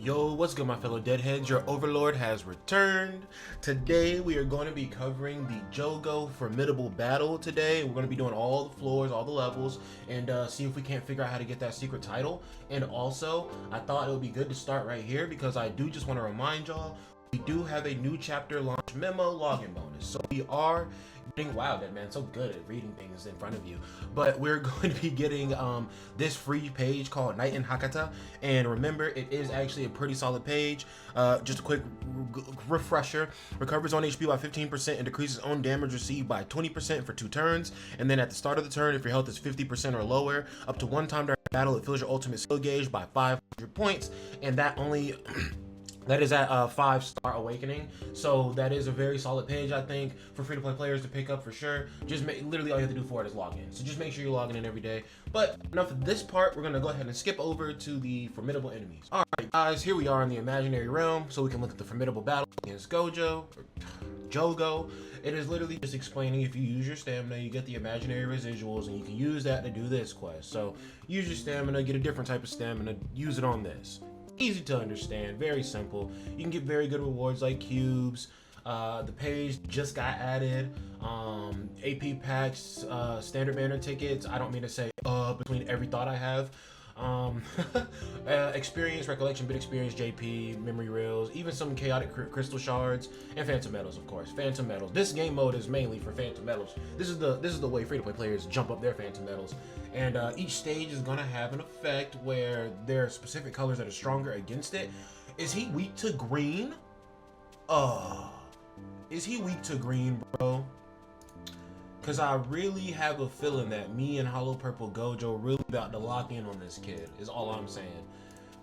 Yo, what's good my fellow deadheads? Your overlord has returned. Today we are going to be covering the Jogo Formidable battle today. We're going to be doing all the floors, all the levels, and see if we can't figure out how to get that secret title. And also, I thought it would be good to start right here because I do just want to remind y'all, we do have a new chapter launch memo login bonus. So we are getting, wow, that man's so good at reading things in front of you. But we're going to be getting this free page called Night in Hakata. And remember, it is actually a pretty solid page. Just a quick refresher. Recovers on HP by 15% and decreases own damage received by 20% for 2 turns. And then at the start of the turn, if your health is 50% or lower, up to 1 time during battle, it fills your ultimate skill gauge by 500 points. And that only... that is at 5-star awakening, so that is a very solid page, I think, for free-to-play players to pick up for sure. Just literally all you have to do for it is log in. So just make sure you're logging in every day. But enough of this part, we're gonna go ahead and skip over to the formidable enemies. All right, guys, here we are in the imaginary realm, so we can look at the formidable battle against Jogo. It is literally just explaining if you use your stamina, you get the imaginary residuals, and you can use that to do this quest. So use your stamina, get a different type of stamina, use it on this. Easy to understand, very simple. You can get very good rewards like cubes. The page just got added. AP packs, standard banner tickets. I don't mean to say between every thought I have. Experience, recollection, bit experience, JP, memory reels, even some chaotic crystal shards, and phantom metals, of course. Phantom metals. This game mode is mainly for phantom metals. This is the way free-to-play players jump up their phantom metals. And each stage is gonna have an effect where there are specific colors that are stronger against it. Is he weak to green? Is he weak to green, bro? Because I really have a feeling that me and Hollow Purple Gojo really about to lock in on this kid, is all I'm saying.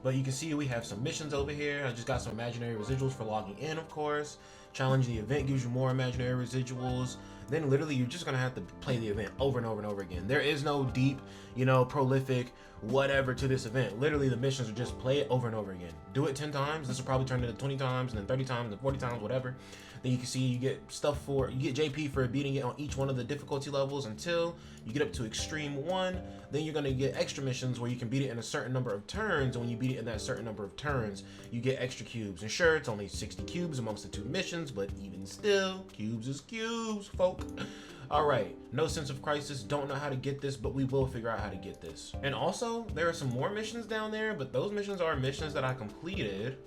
But you can see we have some missions over here. I just got some imaginary residuals for logging in, of course. Challenge the event gives you more imaginary residuals. Then literally you're just gonna have to play the event over and over and over again. There is no deep, prolific, whatever to this event. Literally the missions are just play it over and over again. Do it 10 times. This will probably turn into 20 times, and then 30 times, and then 40 times, whatever. Then you can see you get you get JP for beating it on each one of the difficulty levels until you get up to extreme 1. Then you're gonna get extra missions where you can beat it in a certain number of turns, and when you beat it in that certain number of turns, you get extra cubes. And sure, it's only 60 cubes amongst the 2 missions, but even still, cubes is cubes, folk. All right, no sense of crisis, don't know how to get this, but we will figure out how to get this. And also, there are some more missions down there, but those missions are missions that I completed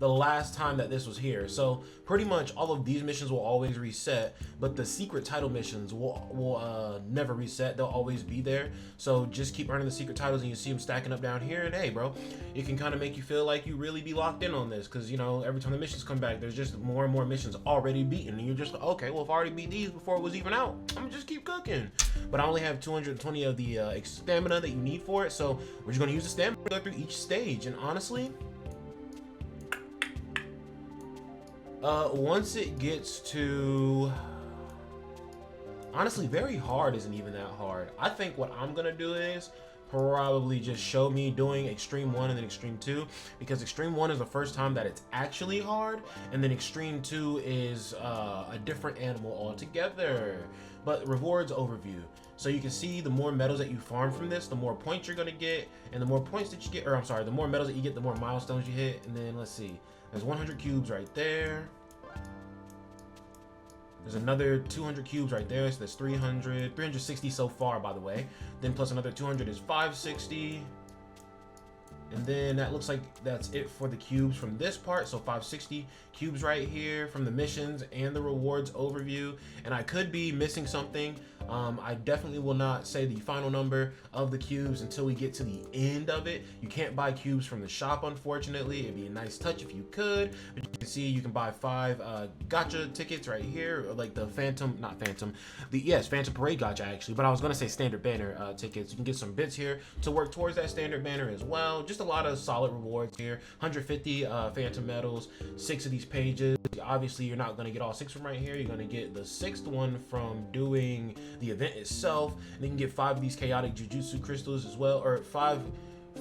the last time that this was here. So pretty much all of these missions will always reset, but the secret title missions will never reset. They'll always be there. So just keep earning the secret titles, and you see them stacking up down here, and hey bro, it can kind of make you feel like you really be locked in on this, because every time the missions come back, there's just more and more missions already beaten, and you're just like, okay, well if I already beat these before it was even out, I'm gonna just keep cooking. But I only have 220 of the stamina that you need for it, so we're just gonna use the stamina to go through each stage. And honestly, once it gets to, honestly, very hard isn't even that hard. I think what I'm gonna do is probably just show me doing extreme 1 and then extreme 2, because extreme 1 is the first time that it's actually hard, and then extreme 2 is a different animal altogether. But rewards overview. So you can see the more medals that you farm from this, the more points you're gonna get, and the more points that you get, or I'm sorry, the more medals that you get, the more milestones you hit. And then let's see, there's 100 cubes right there. There's another 200 cubes right there, so that's 360 so far, by the way. Then plus another 200 is 560. And then that looks like that's it for the cubes from this part. So 560 cubes right here from the missions and the rewards overview. And I could be missing something. I definitely will not say the final number of the cubes until we get to the end of it. You can't buy cubes from the shop, unfortunately. It'd be a nice touch if you could. But you can see you can buy 5 gacha tickets right here, like the Phantom Parade gacha actually. But I was gonna say standard banner tickets. You can get some bits here to work towards that standard banner as well. Just a lot of solid rewards here. 150 phantom medals, 6 of these pages. Obviously you're not going to get all 6 from right here. You're going to get the 6th one from doing the event itself, and then you can get 5 of these chaotic jujutsu crystals as well, or 5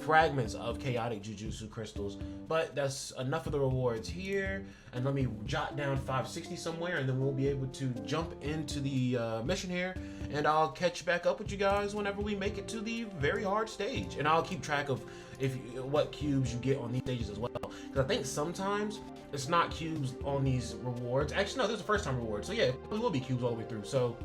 fragments of chaotic jujutsu crystals. But that's enough of the rewards here, and let me jot down 560 somewhere, and then we'll be able to jump into the mission here, and I'll catch back up with you guys whenever we make it to the very hard stage. And I'll keep track of what cubes you get on these stages as well. Because I think sometimes it's not cubes on these rewards. Actually, no, this is the first time reward. So yeah, it will be cubes all the way through. So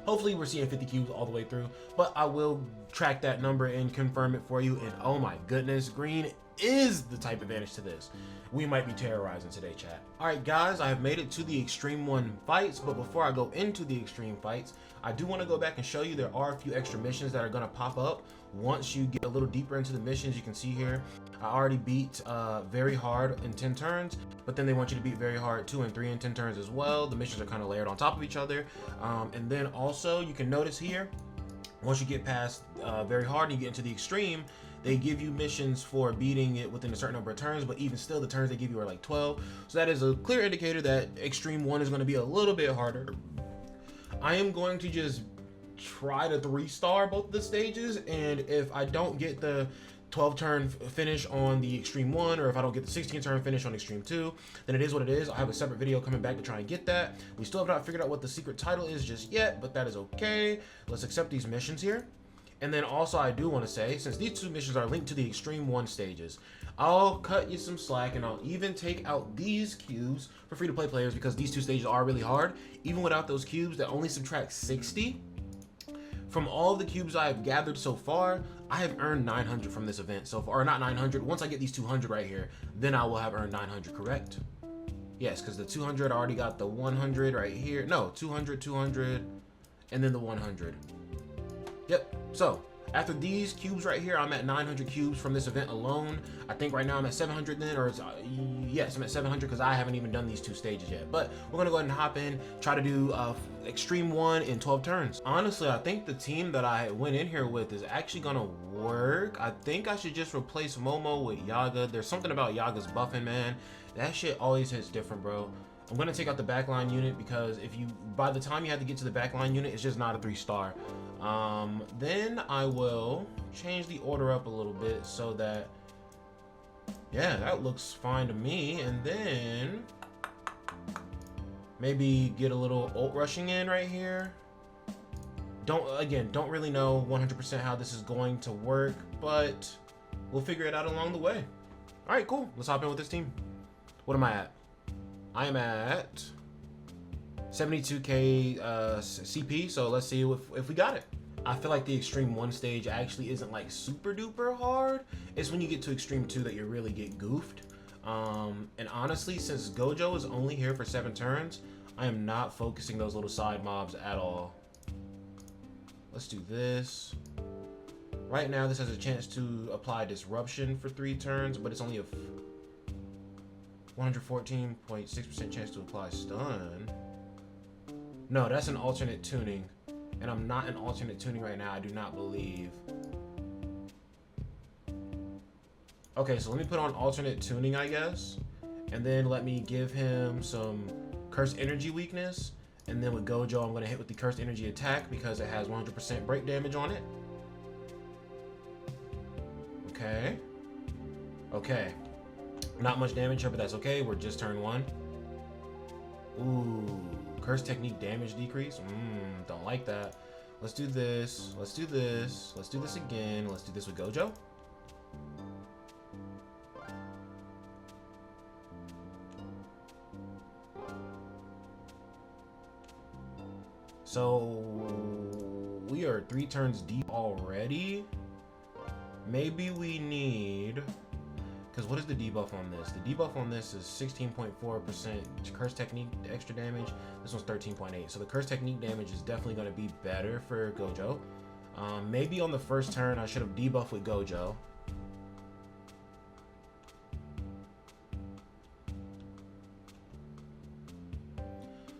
hopefully we're seeing 50 cubes all the way through. But I will track that number and confirm it for you. And oh my goodness, green is the type advantage to this. We might be terrorizing today, chat. All right, guys, I have made it to the Extreme 1 fights, but before I go into the Extreme fights, I do want to go back and show you there are a few extra missions that are going to pop up once you get a little deeper into the missions. You can see here, I already beat very hard in 10 turns, but then they want you to beat very hard 2 and 3 in 10 turns as well. The missions are kind of layered on top of each other. And then also you can notice here, once you get past very hard and you get into the extreme, they give you missions for beating it within a certain number of turns, but even still the turns they give you are like 12. So that is a clear indicator that Extreme 1 is going to be a little bit harder. I am going to just try to 3-star both of the stages, and if I don't get the 12 turn finish on the Extreme 1, or if I don't get the 16 turn finish on Extreme 2, then it is what it is. I have a separate video coming back to try and get that. We still have not figured out what the secret title is just yet, but that is okay. Let's accept these missions here. And then also I do want to say, since these 2 missions are linked to the Extreme 1 stages, I'll cut you some slack and I'll even take out these cubes for free-to-play players, because these 2 stages are really hard. Even without those cubes that only subtract 60, from all the cubes I have gathered so far, I have earned 900 from this event so far. Or not 900, once I get these 200 right here, then I will have earned 900, correct? Yes, because the 200, I already got the 100 right here. No, 200, 200, and then the 100. Yep, so after these cubes right here, I'm at 900 cubes from this event alone. I think right now I'm at 700 then, or yes, I'm at 700 because I haven't even done these 2 stages yet. But we're gonna go ahead and hop in, try to do Extreme 1 in 12 turns. Honestly, I think the team that I went in here with is actually gonna work. I think I should just replace Momo with Yaga. There's something about Yaga's buffing, man. That shit always hits different, bro. I'm gonna take out the backline unit because by the time you have to get to the backline unit, it's just not a 3-star. Then I will change the order up a little bit so that, yeah, that looks fine to me. And then maybe get a little ult rushing in right here. Don't really know 100% how this is going to work, but we'll figure it out along the way. All right, cool. Let's hop in with this team. What am I at? I am at 72k CP, so let's see if we got it. I feel like the Extreme 1 stage actually isn't like super duper hard. It's when you get to Extreme 2 that you really get goofed. And honestly, since Gojo is only here for 7 turns, I am not focusing those little side mobs at all. Let's do this. Right now, this has a chance to apply Disruption for 3 turns, but it's only a 114.6% chance to apply Stun. No, that's an alternate tuning. And I'm not in alternate tuning right now, I do not believe. Okay, so let me put on alternate tuning, I guess. And then let me give him some Cursed Energy weakness. And then with Gojo, I'm going to hit with the Cursed Energy attack because it has 100% break damage on it. Okay. Okay. Not much damage here, but that's okay. We're just turn 1. Ooh. Curse technique damage decrease. Don't like that. Let's do this. Let's do this. Let's do this again. Let's do this with Gojo. So we are 3 turns deep already. Maybe we need, because what is the debuff on this? The debuff on this is 16.4% curse technique extra damage. This one's 13.8. So the curse technique damage is definitely going to be better for Gojo. Maybe on the first turn I should have debuffed with Gojo.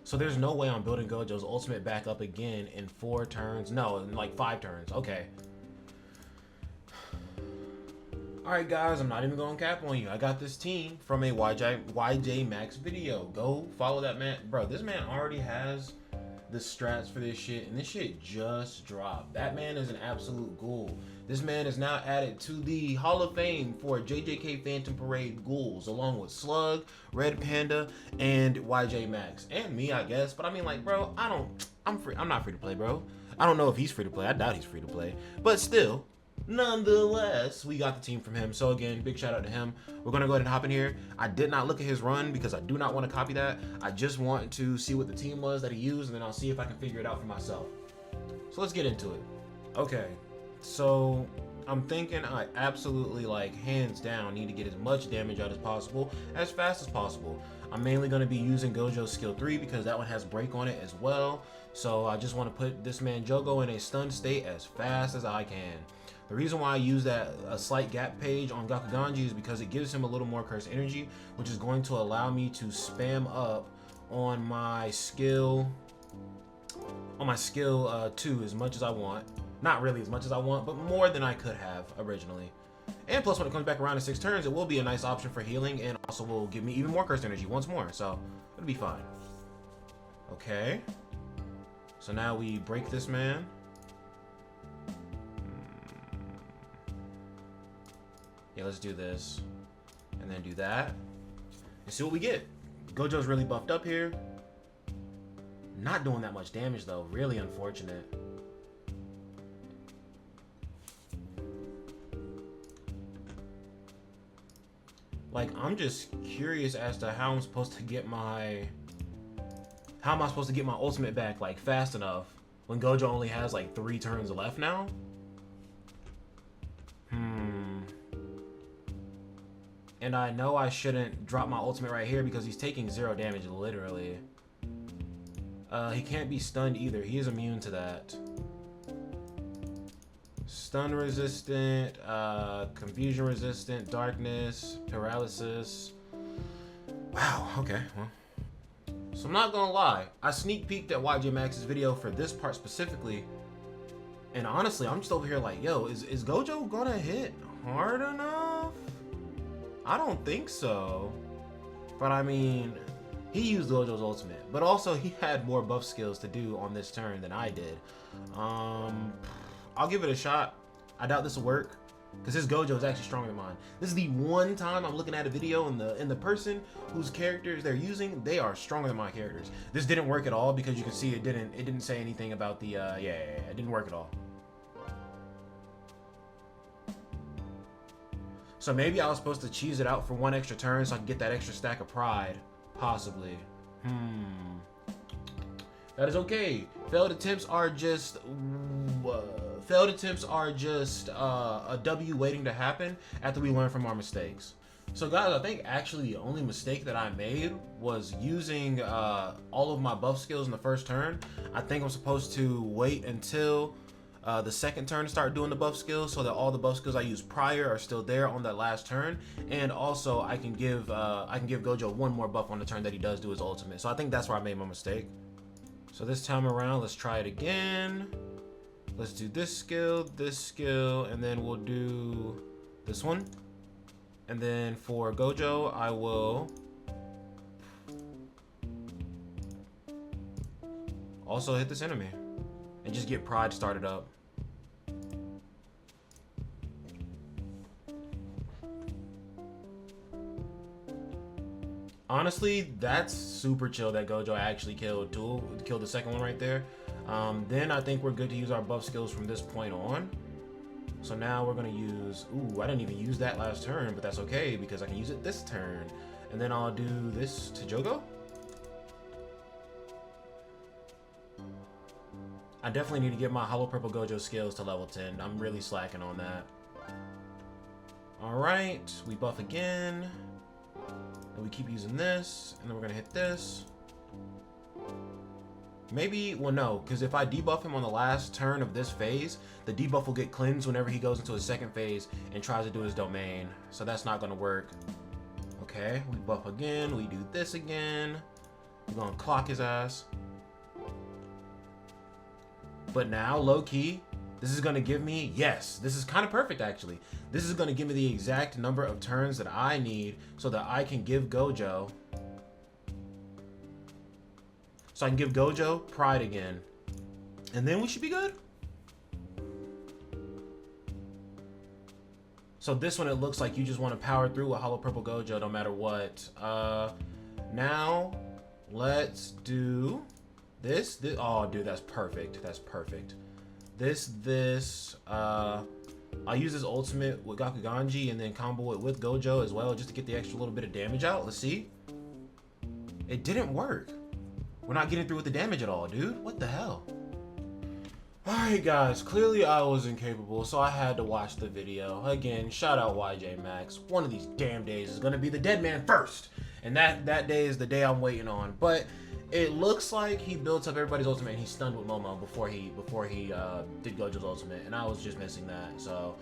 So there's no way I'm building Gojo's ultimate back up again in 4 turns. No, in like 5 turns. Okay. Alright guys, I'm not even going to cap on you. I got this team from a YJ Max video. Go follow that man. Bro, this man already has the strats for this shit, and this shit just dropped. That man is an absolute ghoul. This man is now added to the Hall of Fame for JJK Phantom Parade ghouls, along with Slug, Red Panda, and YJ Max. And me, I guess. But I mean, like, bro, I'm not free to play, bro. I don't know if he's free to play. I doubt he's free to play. But still, Nonetheless, we got the team from him. So again, big shout out to him. We're gonna go ahead and hop in here. I did not look at his run because I do not want to copy that. I just want to see what the team was that he used, and then I'll see if I can figure it out for myself. So let's get into it. Okay, so I'm thinking I absolutely, like, hands down need to get as much damage out as possible, as fast as possible. I'm mainly going to be using Gojo's skill 3 because that one has break on it as well. So I just want to put this man Jogo in a stunned state as fast as I can. The reason why I use that a slight gap page on Gakuganji is because it gives him a little more curse energy, which is going to allow me to spam up on my skill 2 as much as I want. Not really as much as I want, but more than I could have originally. And plus, when it comes back around in 6 turns, it will be a nice option for healing, and also will give me even more curse energy once more, so it'll be fine. Okay. So now we break this man. Yeah, let's do this. And then do that. And see what we get. Gojo's really buffed up here. Not doing that much damage, though. Really unfortunate. Like, I'm just curious as to how I'm supposed to get my... How am I supposed to get my ultimate back, like, fast enough when Gojo only has, like, 3 turns left now? And I know I shouldn't drop my ultimate right here because he's taking 0 damage, literally. He can't be stunned either. He is immune to that. Stun resistant, confusion resistant, darkness, paralysis. Wow, okay, well. So I'm not gonna lie, I sneak peeked at YJ Max's video for this part specifically, and honestly, I'm just over here like, yo, is Gojo gonna hit hard enough? I don't think so. But I mean, he used Gojo's ultimate, but also he had more buff skills to do on this turn than I did. I'll give it a shot. I doubt this will work because his Gojo is actually stronger than mine. This is the one time I'm looking at a video and the person whose characters they're using, they are stronger than my characters. This didn't work at all because you can see it didn't say anything about the it didn't work at all. So maybe I was supposed to cheese it out for 1 extra turn so I can get that extra stack of pride, possibly. That is okay. Failed attempts are just a W waiting to happen after we learn from our mistakes. So guys, I think actually the only mistake that I made was using all of my buff skills in the first turn. I think I'm supposed to wait until the second turn to start doing the buff skills so that all the buff skills I used prior are still there on that last turn, and also I can give Gojo 1 more buff on the turn that he does do his ultimate. So I think that's where I made my mistake. So this time around, let's try it again. Let's do this skill, and then we'll do this one. And then for Gojo, I will also hit this enemy and just get pride started up. Honestly, that's super chill that Gojo actually killed the second one right there. Then I think we're good to use our buff skills from this point on. So now we're gonna use, ooh, I didn't even use that last turn, but that's okay because I can use it this turn. And then I'll do this to Jogo. I definitely need to get my Hollow Purple Gojo skills to level 10. I'm really slacking on that. All right, we buff again. And we keep using this, and then we're gonna hit this. Maybe, well no, because if I debuff him on the last turn of this phase, the debuff will get cleansed whenever he goes into his second phase and tries to do his domain. So that's not gonna work. Okay, we buff again, we do this again. We're gonna clock his ass. But now, low-key, this is gonna give me, yes, this is kind of perfect actually. This is gonna give me the exact number of turns that I need so that I can give Gojo, pride again. And then we should be good. So this one, it looks like you just want to power through a Hollow Purple Gojo no matter what. Now, let's do this. Oh, dude, that's perfect. That's perfect. This, I'll use his ultimate with Gakuganji and then combo it with Gojo as well just to get the extra little bit of damage out. Let's see. It didn't work. We're not getting through with the damage at all, dude. What the hell? Alright guys, clearly I was incapable, so I had to watch the video. Again, shout out YJ Max. One of these damn days is going to be the dead man first. And that day is the day I'm waiting on. But it looks like he built up everybody's ultimate and he stunned with Momo before he did Gojo's ultimate. And I was just missing that. So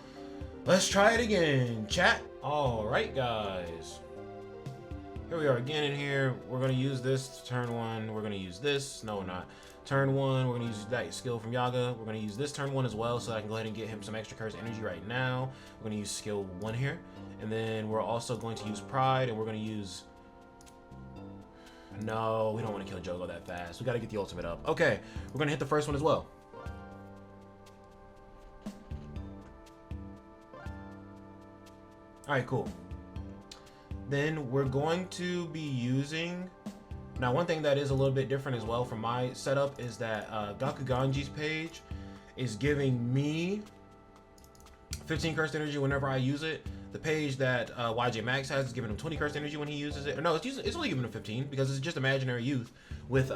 let's try it again, chat. Alright guys. Here we are again in here. We're going to use this turn 1. We're going to use this. No, we're not. Turn 1, we're going to use that skill from Yaga. We're going to use this turn 1 as well, so I can go ahead and get him some extra curse energy right now. We're going to use skill 1 here. And then we're also going to use Pride, and we're going to use... No, we don't want to kill Jogo that fast. We got to get the ultimate up. Okay, we're going to hit the first one as well. Alright, cool. Then we're going to be using... Now, one thing that is a little bit different as well from my setup is that Gakuganji's page is giving me 15 cursed energy whenever I use it. The page that YJ Max has is giving him 20 cursed energy when he uses it. Or no, it's only giving him 15 because it's just imaginary youth with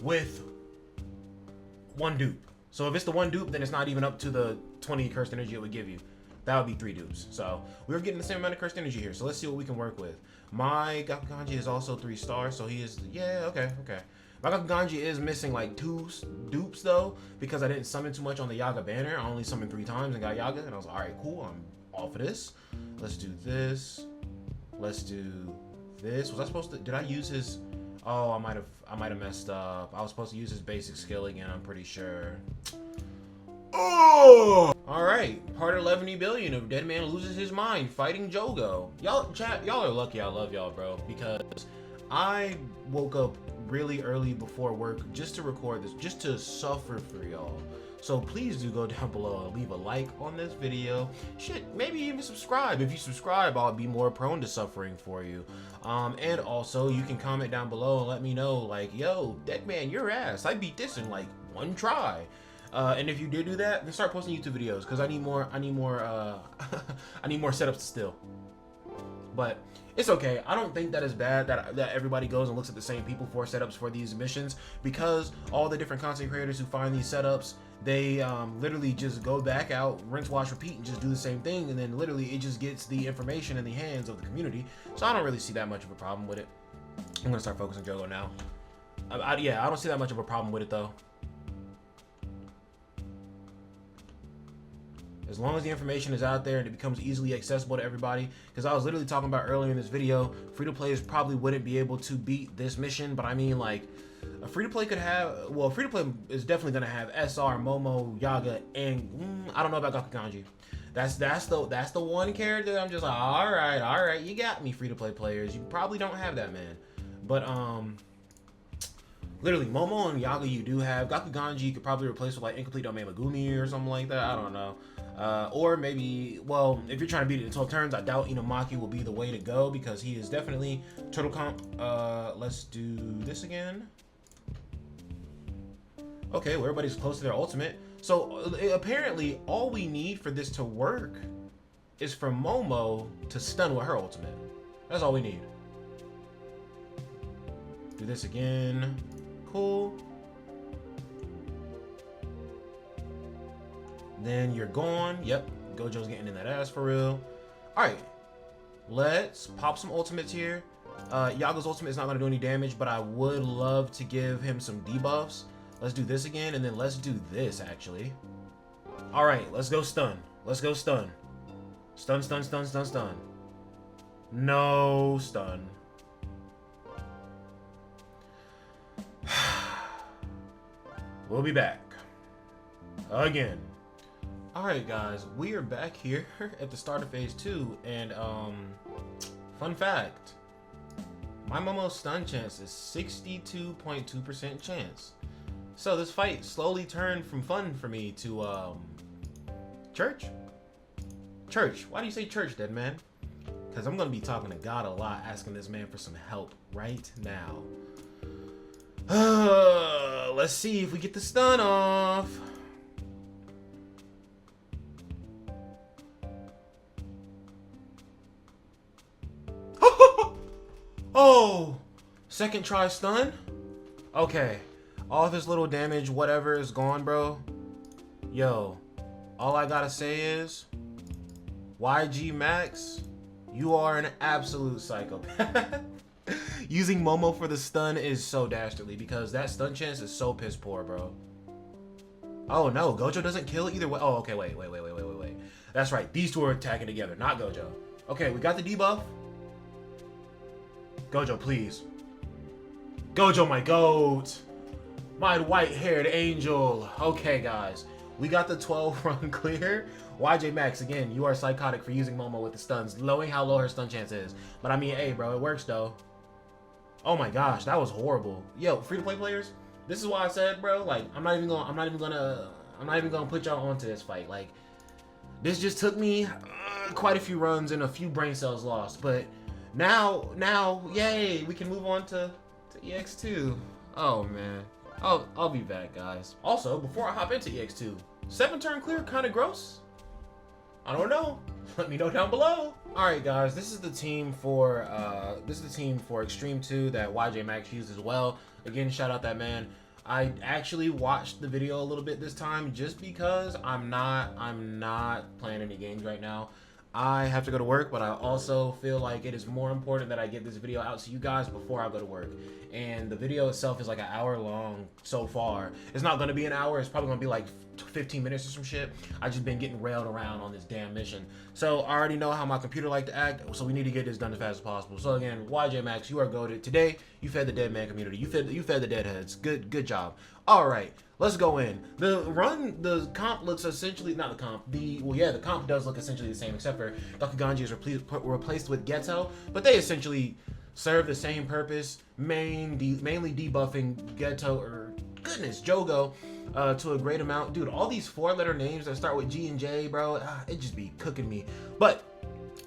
with one dupe. So if it's the one dupe, then it's not even up to the 20 cursed energy it would give you. That would be 3 dupes. So we're getting the same amount of cursed energy here. So let's see what we can work with. My Gakuganji is also 3 stars, so he is, yeah, okay. My Gakuganji is missing like 2 dupes though, because I didn't summon too much on the Yaga banner. I only summoned 3 times and got Yaga, and I was like, all right, cool, I'm off of this. Let's do this. Let's do this. Was I supposed to, did I use his, oh, I might have messed up. I was supposed to use his basic skill again, I'm pretty sure. Oh! Alright, part 11 billion of Dead Man Loses His Mind fighting Jogo. Y'all, chat, y'all are lucky I love y'all, bro, because I woke up really early before work just to record this, just to suffer for y'all. So please do go down below and leave a like on this video. Shit, maybe even subscribe. If you subscribe, I'll be more prone to suffering for you. And also, you can comment down below and let me know, like, yo, Dead Man, your ass. I beat this in like 1 try. And if you did do that, then start posting YouTube videos because I need more I need more setups still. But it's okay. I don't think that is bad that everybody goes and looks at the same people for setups for these missions, because all the different content creators who find these setups, they literally just go back out, rinse, wash, repeat, and just do the same thing, and then literally it just gets the information in the hands of the community. So I don't really see that much of a problem with it. I'm gonna start focusing on Jogo now. Yeah, I don't see that much of a problem with it though. As long as the information is out there and it becomes easily accessible to everybody. Because I was literally talking about earlier in this video, free-to-players probably wouldn't be able to beat this mission. But I mean, like, a free-to-play could have, well, free-to-play is definitely going to have SR, Momo, Yaga, and I don't know about Gakuganji. That's the one character that I'm just like, all right, you got me, free-to-play players. You probably don't have that, man. But, literally, Momo and Yaga you do have. Gakuganji you could probably replace with like Incomplete Domain Megumi or something like that. I don't know. Or maybe, well, if you're trying to beat it in 12 turns, I doubt Inumaki will be the way to go because he is definitely turtle comp. Let's do this again. Okay, well, everybody's close to their ultimate. So apparently all we need for this to work is for Momo to stun with her ultimate. That's all we need. Do this again. Cool. Then you're gone. Yep, Gojo's getting in that ass for real. All right, let's pop some ultimates here. Yaga's ultimate is not going to do any damage, but I would love to give him some debuffs. Let's do this again, and then let's do this, actually. All right, let's go stun. Let's go stun. Stun, stun, stun, stun, stun. No stun. We'll be back. Again. Alright guys, we are back here at the start of phase 2, and fun fact, my Momo's stun chance is 62.2% chance. So this fight slowly turned from fun for me to church. Why do you say church, dead man? Because I'm gonna be talking to God a lot, asking this man for some help right now. Let's see if we get the stun off. Oh, second try stun. Okay, all of his little damage, whatever, is gone, bro. Yo, all I gotta say is, YG Max, you are an absolute psychopath. Using Momo for the stun is so dastardly because that stun chance is so piss poor, bro. Oh no, Gojo doesn't kill either way. Oh, okay, wait. That's right, these two are attacking together, not Gojo. Okay, we got the debuff. Gojo, please. Gojo, my goat. My white-haired angel. Okay, guys. We got the 12 run clear. YJ Max, again, you are psychotic for using Momo with the stuns, knowing how low her stun chance is. But I mean, hey, bro, it works, though. Oh my gosh, that was horrible. Yo, free-to-play players, this is why I said, bro, like, I'm not even gonna put y'all onto this fight. Like, this just took me quite a few runs and a few brain cells lost, but now, yay, we can move on to EX2. Oh man, I'll be back, guys. Also, before I hop into EX2, 7-turn clear kind of gross. I don't know. Let me know down below. All right, guys, this is the team for Extreme 2 that YJ Max used as well. Again, shout out that man. I actually watched the video a little bit this time just because I'm not playing any games right now. I have to go to work, but I also feel like it is more important that I get this video out to you guys before I go to work. And the video itself is like an hour long so far. It's not going to be an hour. It's probably going to be like 15 minutes or some shit. I just been getting railed around on this damn mission. So I already know how my computer like to act, so we need to get this done as fast as possible. So again, YJ Max, you are goated. Today, you fed the dead man community. You fed the deadheads. Good job. All right. Let's go in. The comp looks essentially, not the comp, the comp does look essentially the same, except for Dokuganji is replaced with Geto, but they essentially serve the same purpose, mainly debuffing Geto, or goodness, Jogo, to a great amount. Dude, all these 4-letter names that start with G and J, bro, it just be cooking me. But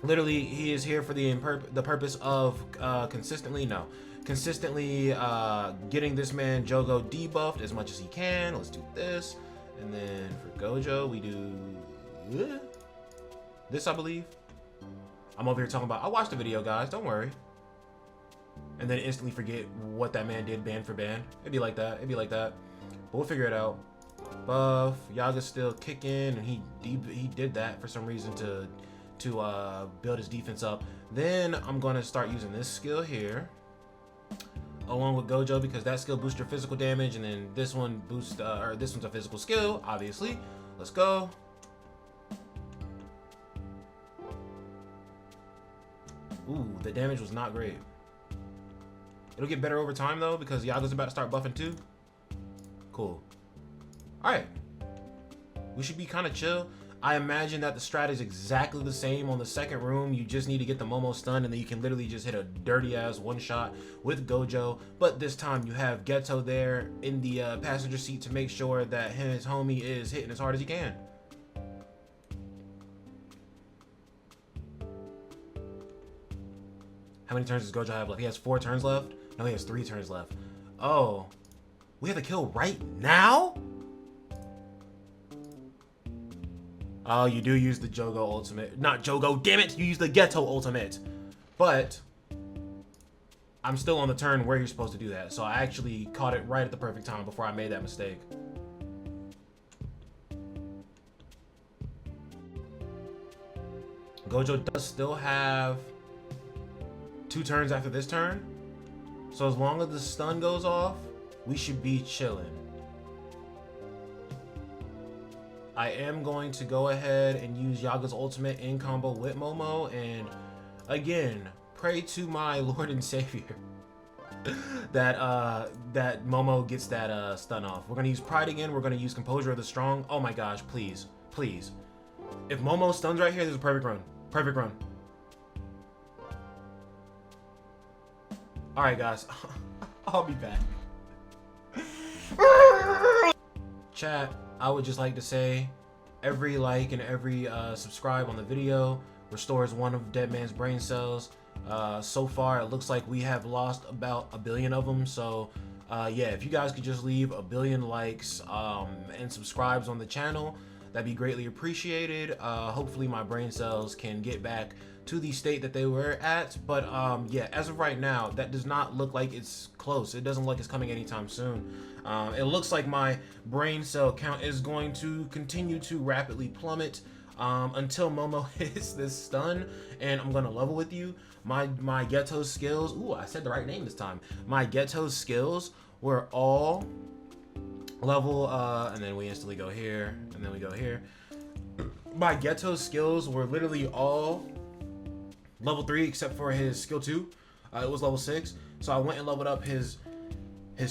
literally, he is here for the purpose of consistently getting this man Jogo debuffed as much as he can. Let's do this. And then for Gojo, we do this, I believe. I'm over here talking about, I watched the video, guys, don't worry. And then instantly forget what that man did band for band. It'd be like that. But we'll figure it out. Buff, Yaga's still kicking, and he did that for some reason to build his defense up. Then I'm gonna start using this skill here, along with Gojo, because that skill boosts your physical damage, and then this one boosts, this one's a physical skill, obviously. Let's go. Ooh, the damage was not great. It'll get better over time though, because Yaga's about to start buffing too. Cool. All right, we should be kind of chill. I imagine that the strat is exactly the same on the second room. You just need to get the Momo stun, and then you can literally just hit a dirty ass one shot with Gojo. But this time you have Geto there in the passenger seat to make sure that his homie is hitting as hard as he can. How many turns does Gojo have left? He has 4 turns left? No, he has 3 turns left. Oh, we have to kill right now? Oh, you do use the Jogo ultimate. Not Jogo, damn it! You use the Geto ultimate. But I'm still on the turn where you're supposed to do that. So I actually caught it right at the perfect time before I made that mistake. Gojo does still have 2 turns after this turn. So as long as the stun goes off, we should be chilling. I am going to go ahead and use Yaga's ultimate in combo with Momo, and again, pray to my Lord and Savior that that Momo gets that stun off. We're gonna use Pride again. We're gonna use Composure of the Strong. Oh my gosh, please, please. If Momo stuns right here, there's a perfect run. Perfect run. All right, guys, I'll be back. Chat, I would just like to say every like and every subscribe on the video restores 1 of Dead Man's brain cells. So far, it looks like we have lost about 1 billion of them. So Yeah, if you guys could just leave a billion likes and subscribes on the channel, that'd be greatly appreciated. Hopefully my brain cells can get back to the state that they were at. But yeah, as of right now, that does not look like it's close. It doesn't look like it's coming anytime soon. It looks like my brain cell count is going to continue to rapidly plummet until Momo hits this stun, and I'm gonna level with you. My ghetto skills, ooh, I said the right name this time. My ghetto skills were all level, and then we instantly go here, and then we go here. My ghetto skills were literally all level 3 except for his skill 2. It was level 6, so I went and leveled up his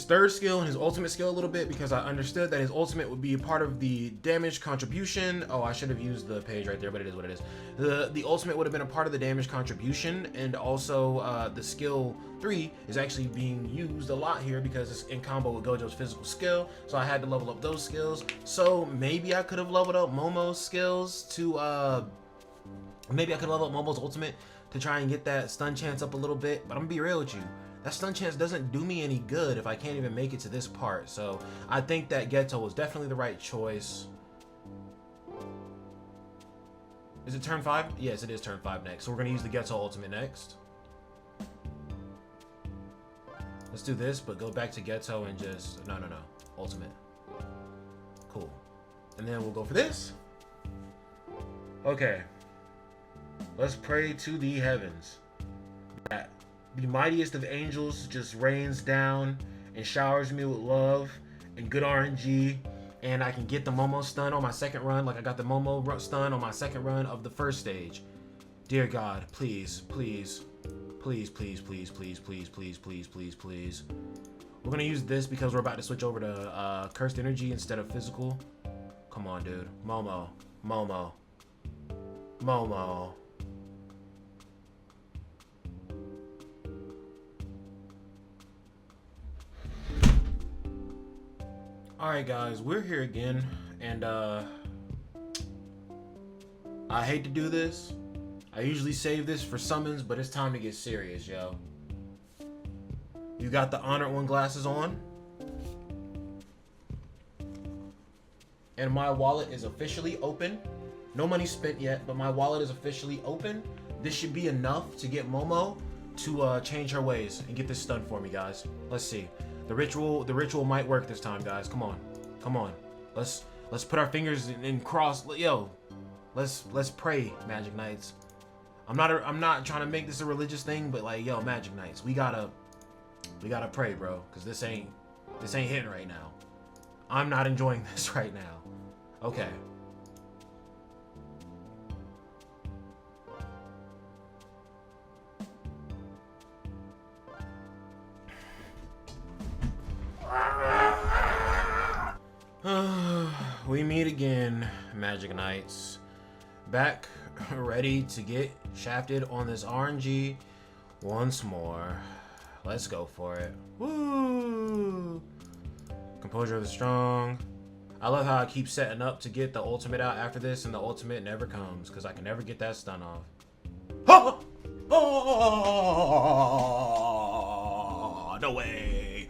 third skill and his ultimate skill a little bit because I understood that his ultimate would be a part of the damage contribution. Oh, I should have used the page right there, but it is what it is. The ultimate would have been a part of the damage contribution, and also the skill 3 is actually being used a lot here because it's in combo with Gojo's physical skill, so I had to level up those skills. So maybe I could have leveled up Momo's skills to maybe I could level up Momo's ultimate to try and get that stun chance up a little bit, but I'm gonna be real with you. That stun chance doesn't do me any good if I can't even make it to this part. So I think that Ghetto was definitely the right choice. Is it turn 5? Yes, it is turn 5 next. So we're going to use the Ghetto ultimate next. Let's do this, but go back to Ghetto and just... No. Ultimate. Cool. And then we'll go for this. Okay. Let's pray to the heavens. That the mightiest of angels just rains down and showers me with love and good RNG, and I can get the Momo stun on my second run like I got the Momo stun on my second run of the first stage. Dear God, please. We're gonna use this because we're about to switch over to cursed energy instead of physical. Come on, dude. Momo. Alright guys, we're here again, and I hate to do this. I usually save this for summons, but it's time to get serious, yo. You got the Honored One glasses on. And my wallet is officially open. No money spent yet, but my wallet is officially open. This should be enough to get Momo to change her ways and get this stun for me, guys. Let's see. The ritual might work this time, guys. Come on. Let's put our fingers in cross. Yo, let's pray, Magic Knights. I'm not trying to make this a religious thing, but like, yo, Magic Knights, we gotta pray, bro, because this ain't hitting right now. I'm not enjoying this right now. Okay. We meet again, Magic Knights. Back, ready to get shafted on this RNG once more. Let's go for it. Woo! Composure of the strong. I love how I keep setting up to get the ultimate out after this, and the ultimate never comes because I can never get that stun off. Oh, no way.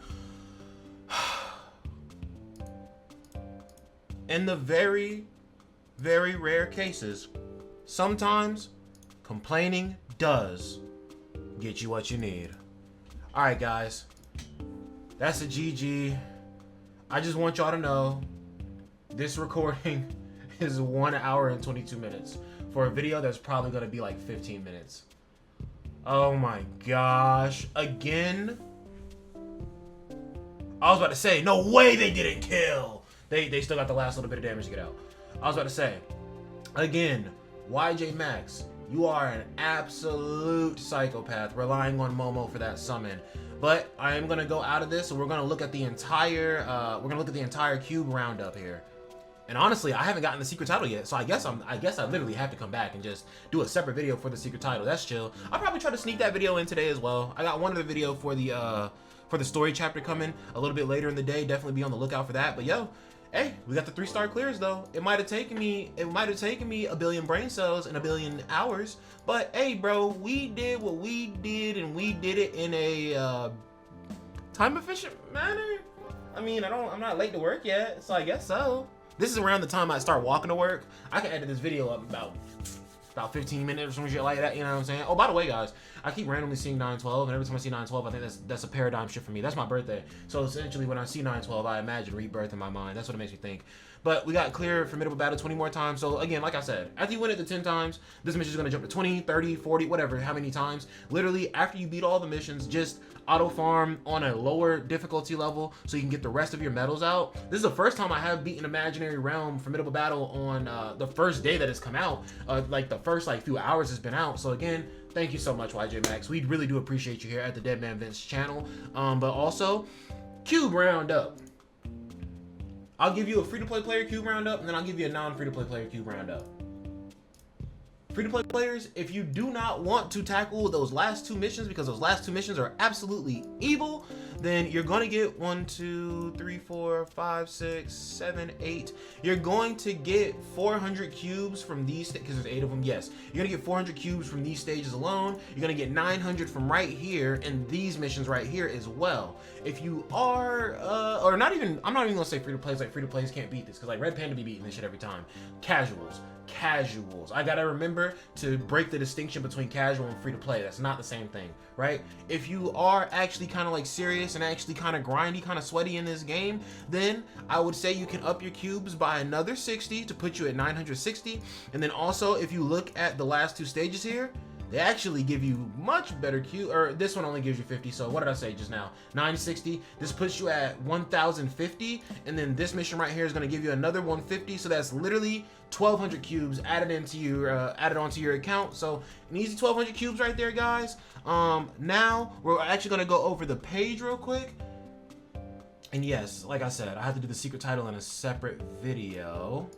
In the very, very rare cases, sometimes complaining does get you what you need. Alright guys, that's a GG. I just want y'all to know this recording is 1 hour and 22 minutes for a video that's probably going to be like 15 minutes. Oh my gosh. Again? I was about to say, no way they didn't kill. They still got the last little bit of damage to get out. I was about to say, again, YJ Max, you are an absolute psychopath relying on Momo for that summon. But I am gonna go out of this, and we're gonna look at the entire cube roundup here. And honestly, I haven't gotten the secret title yet, so I guess I literally have to come back and just do a separate video for the secret title. That's chill. I'll probably try to sneak that video in today as well. I got one other video for the story chapter coming a little bit later in the day. Definitely be on the lookout for that. But yo, hey, we got the 3-star clears though. It might have taken me a billion brain cells and a billion hours, but hey, bro, we did what we did, and we did it in a time efficient manner. I mean, I'm not late to work yet, so I guess so. This is around the time I start walking to work. I can edit this video up about 15 minutes or some shit like that, you know what I'm saying? Oh, by the way, guys, I keep randomly seeing 9/12, and every time I see 9/12, I think that's a paradigm shift for me. That's my birthday. So essentially, when I see 9/12, I imagine rebirth in my mind. That's what it makes me think. But we got clear Formidable Battle 20 more times. So again, like I said, after you win it to 10 times, this mission is going to jump to 20, 30, 40, whatever, how many times. Literally, after you beat all the missions, just auto farm on a lower difficulty level so you can get the rest of your medals out. This is the first time I have beaten Imaginary Realm Formidable Battle on the first day that it's come out. Like the first few hours it's been out. So again, thank you so much, YJ Max. We really do appreciate you here at the DEADMANVINCE channel. But also, Cube Roundup. I'll give you a free-to-play player cube roundup, and then I'll give you a non-free-to-play player cube roundup. Free-to-play players, if you do not want to tackle those last two missions, because those last two missions are absolutely evil, then you're going to get 1, 2, 3, 4, 5, 6, 7, 8. You're going to get 400 cubes from these, because there's 8 of them, yes. You're going to get 400 cubes from these stages alone. You're going to get 900 from right here, and these missions right here as well. If you are, or not even, I'm not even going to say free-to-plays, like free-to-plays can't beat this, because like Red Panda be beating this shit every time. Casuals. I gotta remember to break the distinction between casual and free to play. That's not the same thing, right? If you are actually kind of like serious and actually kind of grindy, kind of sweaty in this game, then I would say you can up your cubes by another 60 to put you at 960. And then also, if you look at the last two stages here, they actually give you much better cube, or this one only gives you 50, so what did I say just now? 960, this puts you at 1050, and then this mission right here is gonna give you another 150, so that's literally 1200 cubes added onto your account. So an easy 1200 cubes right there, guys. Now we're actually gonna go over the page real quick. And yes, like I said, I have to do the secret title in a separate video.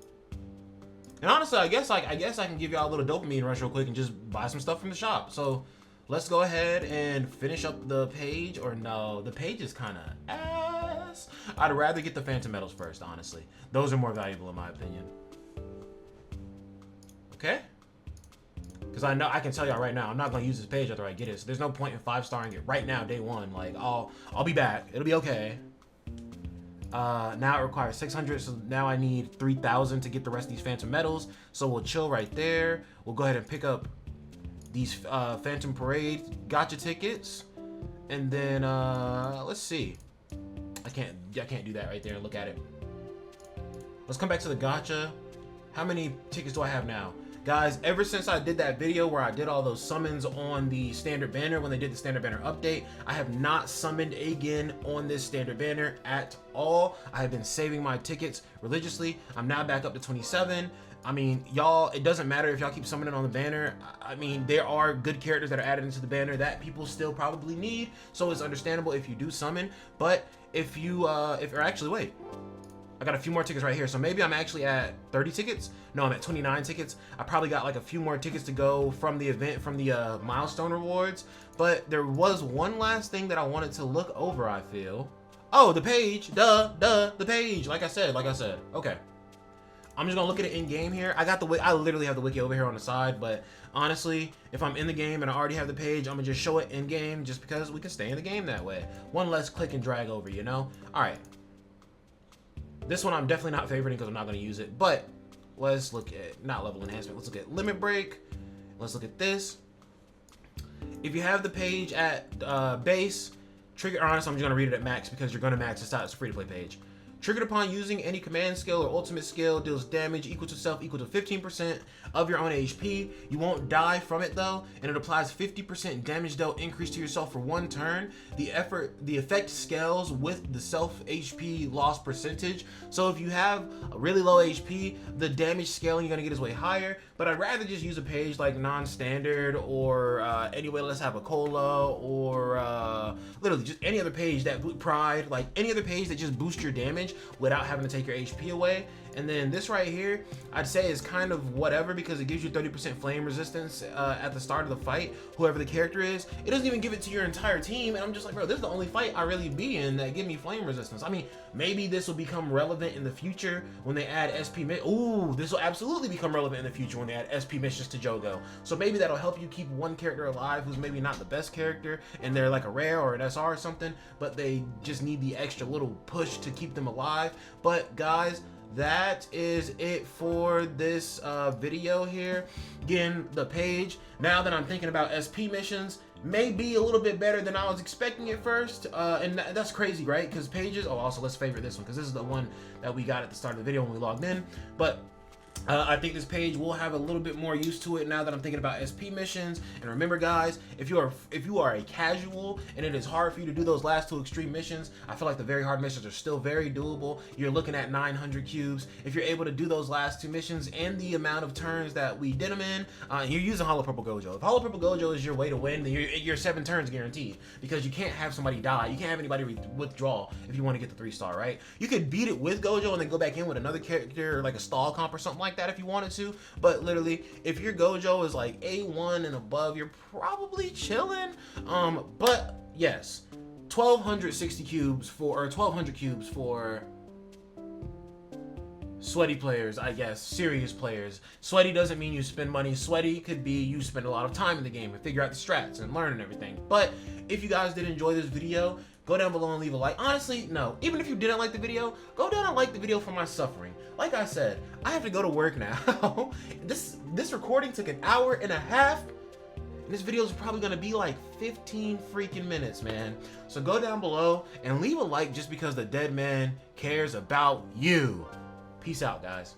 And honestly, I guess I can give y'all a little dopamine rush real quick and just buy some stuff from the shop. So let's go ahead and finish up the page. Or no, the page is kind of ass. I'd rather get the Phantom Medals first, honestly. Those are more valuable in my opinion. Okay? Because I know I can tell y'all right now, I'm not gonna use this page after I get it. So there's no point in 5-starring it right now, day one. Like I'll be back. It'll be okay. Now it requires 600, so now I need 3,000 to get the rest of these Phantom Medals. So we'll chill right there. We'll go ahead and pick up these Phantom Parade gotcha tickets, and then let's see. I can't do that right there and look at it. Let's come back to the gotcha. How many tickets do I have now? Guys, ever since I did that video where I did all those summons on the standard banner, when they did the standard banner update, I have not summoned again on this standard banner at all. I have been saving my tickets religiously. I'm now back up to 27. I mean, y'all, it doesn't matter if y'all keep summoning on the banner. I mean, there are good characters that are added into the banner that people still probably need, so it's understandable if you do summon. But if you're actually, wait, I got a few more tickets right here, so maybe I'm actually at 30 tickets. No, I'm at 29 tickets. I probably got like a few more tickets to go from the event, from the milestone rewards. But there was one last thing that I wanted to look over, I feel. Oh, the page, the page. Like I said, okay. I'm just gonna look at it in game here. I literally have the wiki over here on the side, but honestly, if I'm in the game and I already have the page, I'm gonna just show it in game just because we can stay in the game that way. One less click and drag over, you know? All right. This one I'm definitely not favoriting because I'm not going to use it, but let's look at, not level enhancement, let's look at limit break. Let's look at this. If you have the page at base, trigger, honestly, I'm just going to read it at max because you're going to max this out. It's a free-to-play page. Triggered upon using any command skill or ultimate skill, deals damage equal to self equal to 15% of your own HP. You won't die from it though, and it applies 50% damage dealt increase to yourself for 1 turn. The effect scales with the self HP loss percentage. So if you have a really low HP, the damage scaling you're gonna get is way higher. But I'd rather just use a page like non-standard or anyway, let's have a cola or literally just any other page that pride, like any other page that just boosts your damage without having to take your HP away. And then this right here, I'd say is kind of whatever because it gives you 30% flame resistance at the start of the fight, whoever the character is. It doesn't even give it to your entire team, and I'm just like, bro, this is the only fight I really be in that give me flame resistance. I mean, maybe this will become relevant in the future when they add SP Ooh, this will absolutely become relevant in the future when they add SP missions to Jogo. So maybe that'll help you keep one character alive who's maybe not the best character, and they're like a rare or an SR or something, but they just need the extra little push to keep them alive. But guys, that is it for this video here. Again, the page, now that I'm thinking about SP missions, may be a little bit better than I was expecting at first, and that's crazy, right? Because pages, oh, also let's favorite this one because this is the one that we got at the start of the video when we logged in. But I think this page will have a little bit more use to it now that I'm thinking about SP missions. And remember, guys, if you are a casual and it is hard for you to do those last 2 extreme missions, I feel like the very hard missions are still very doable. You're looking at 900 cubes. If you're able to do those last 2 missions in the amount of turns that we did them in, you're using Hollow Purple Gojo. If Hollow Purple Gojo is your way to win, then you're 7 turns guaranteed, because you can't have somebody die. You can't have anybody withdraw if you want to get the 3-star, right? You could beat it with Gojo and then go back in with another character, like a stall comp or something like that if you wanted to, but literally if your Gojo is like A1 and above, you're probably chilling. But yes, 1260 cubes for, or 1200 cubes for sweaty players, I guess, serious players. Sweaty doesn't mean you spend money. Sweaty could be you spend a lot of time in the game and figure out the strats and learn and everything. But if you guys did enjoy this video, go down below and leave a like. Honestly, no, even if you didn't like the video, go down and like the video for my suffering. Like I said, I have to go to work now. This recording took an hour and a half. And this video is probably gonna be like 15 freaking minutes, man. So go down below and leave a like just because the dead man cares about you. Peace out, guys.